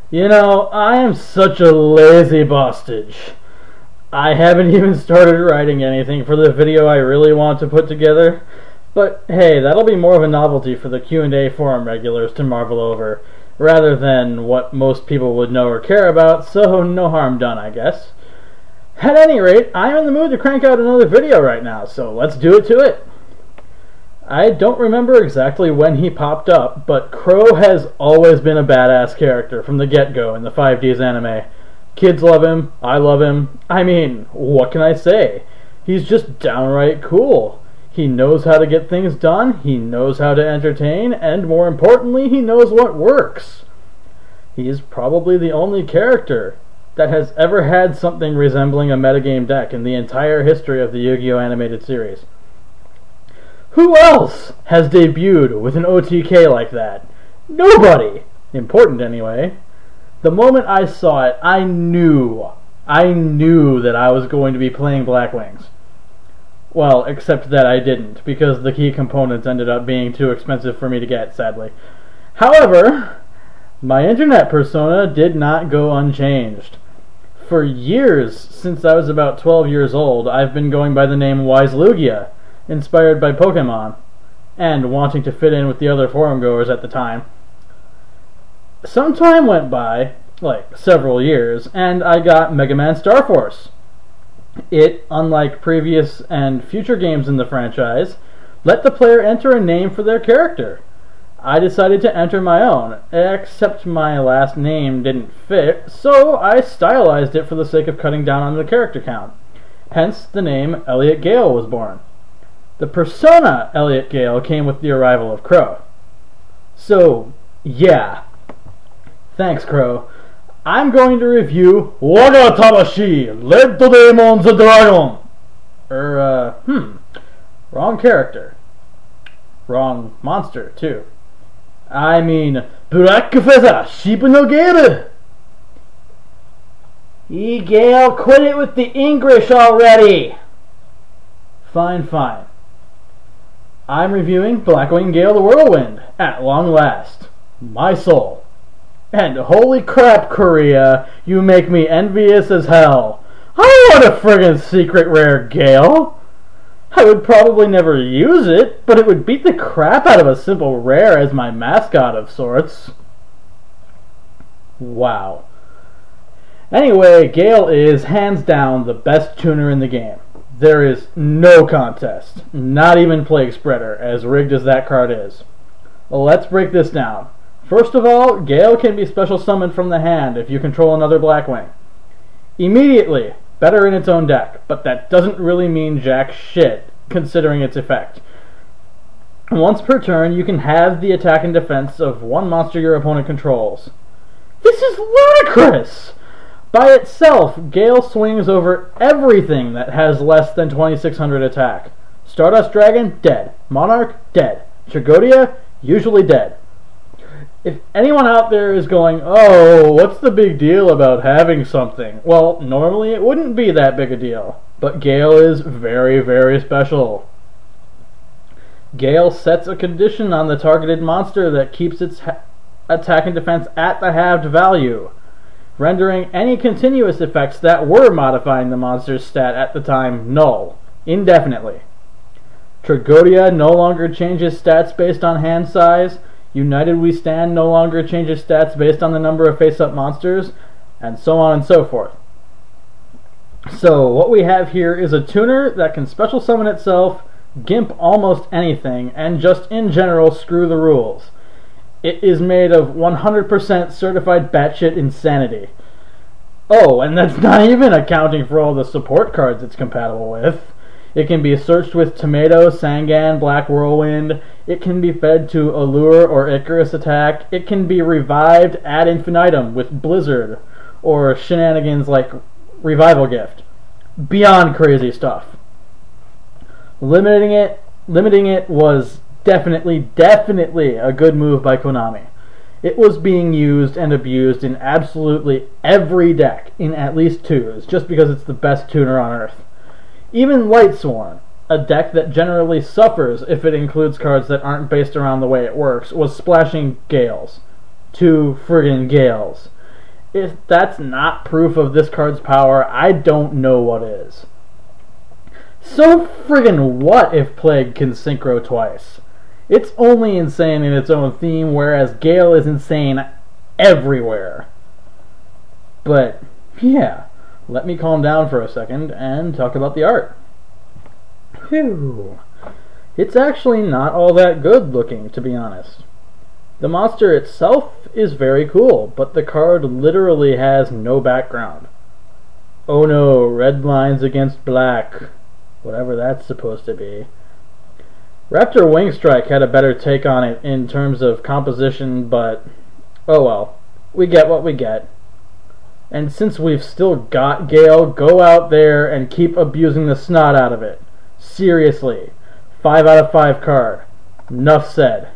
You know, I am such a lazy bostage. I haven't even started writing anything for the video I really want to put together. But hey, that'll be more of a novelty for the Q&A forum regulars to marvel over, rather than what most people would know or care about, so no harm done, I guess. At any rate, I'm in the mood to crank out another video right now, so let's do it to it. I don't remember exactly when he popped up, but Crow has always been a badass character from the get-go in the 5Ds anime. Kids love him, I love him. I mean, what can I say? He's just downright cool. He knows how to get things done, he knows how to entertain, and more importantly, he knows what works. He's probably the only character that has ever had something resembling a metagame deck in the entire history of the Yu-Gi-Oh! Animated series. Who else has debuted with an OTK like that? Nobody! Important anyway. The moment I saw it, I knew that I was going to be playing Black Wings. Well, except that I didn't, because the key components ended up being too expensive for me to get, sadly. However, my internet persona did not go unchanged. For years, since I was about 12 years old, I've been going by the name YGO, inspired by Pokemon, and wanting to fit in with the other forum goers at the time. Some time went by, like several years, and I got Mega Man Star Force. It, unlike previous and future games in the franchise, let the player enter a name for their character. I decided to enter my own, except my last name didn't fit, so I stylized it for the sake of cutting down on the character count. Hence, the name Elliot Gale was born. The persona Elliot Gale came with the arrival of Crow. So, yeah. Thanks, Crow. I'm going to review WAGA TAMASHII, Led to Demons Dragon. Wrong character. Wrong monster, too. I mean, Black Feather, Sheep no Gale. eGale, quit it with the English already. Fine. I'm reviewing Blackwing Gale the Whirlwind, at long last. My soul. And holy crap, Korea, you make me envious as hell. I want a friggin' secret rare Gale. I would probably never use it, but it would beat the crap out of a simple rare as my mascot of sorts. Wow. Anyway, Gale is hands down the best tuner in the game. There is no contest, not even Plague Spreader, as rigged as that card is. Let's break this down. First of all, Gale can be special summoned from the hand if you control another Blackwing. Immediately, better in its own deck, but that doesn't really mean jack shit, considering its effect. Once per turn, you can have the attack and defense of one monster your opponent controls. This is ludicrous! By itself, Gale swings over everything that has less than 2600 attack. Stardust Dragon, dead. Monarch, dead. Tragodia, usually dead. If anyone out there is going, oh, what's the big deal about having something? Well, normally it wouldn't be that big a deal. But Gale is very, very special. Gale sets a condition on the targeted monster that keeps its attack and defense at the halved value, rendering any continuous effects that were modifying the monster's stat at the time null, indefinitely. Tragodia no longer changes stats based on hand size, United We Stand no longer changes stats based on the number of face-up monsters, and so on and so forth. So what we have here is a tuner that can special summon itself, gimp almost anything, and just in general screw the rules. It is made of 100% certified batshit insanity. Oh, and that's not even accounting for all the support cards it's compatible with. It can be searched with Tomato, Sangan, Black Whirlwind. It can be fed to Allure or Icarus Attack. It can be revived ad infinitum with Blizzard, or shenanigans like Revival Gift. Beyond crazy stuff. Limiting it was definitely a good move by Konami. It was being used and abused in absolutely every deck in at least twos, just because it's the best tuner on Earth. Even Lightsworn, a deck that generally suffers if it includes cards that aren't based around the way it works, was splashing Gales. 2 friggin' Gales. If that's not proof of this card's power, I don't know what is. So friggin' what if Plague can synchro twice? It's only insane in its own theme, whereas Gale is insane everywhere. But, yeah, let me calm down for a second and talk about the art. Phew. It's actually not all that good looking, to be honest. The monster itself is very cool, but the card literally has no background. Oh no, red lines against black. Whatever that's supposed to be. Raptor Wingstrike had a better take on it in terms of composition, but oh well. We get what we get. And since we've still got Gale, go out there and keep abusing the snot out of it. Seriously. 5 out of 5 card. Enough said.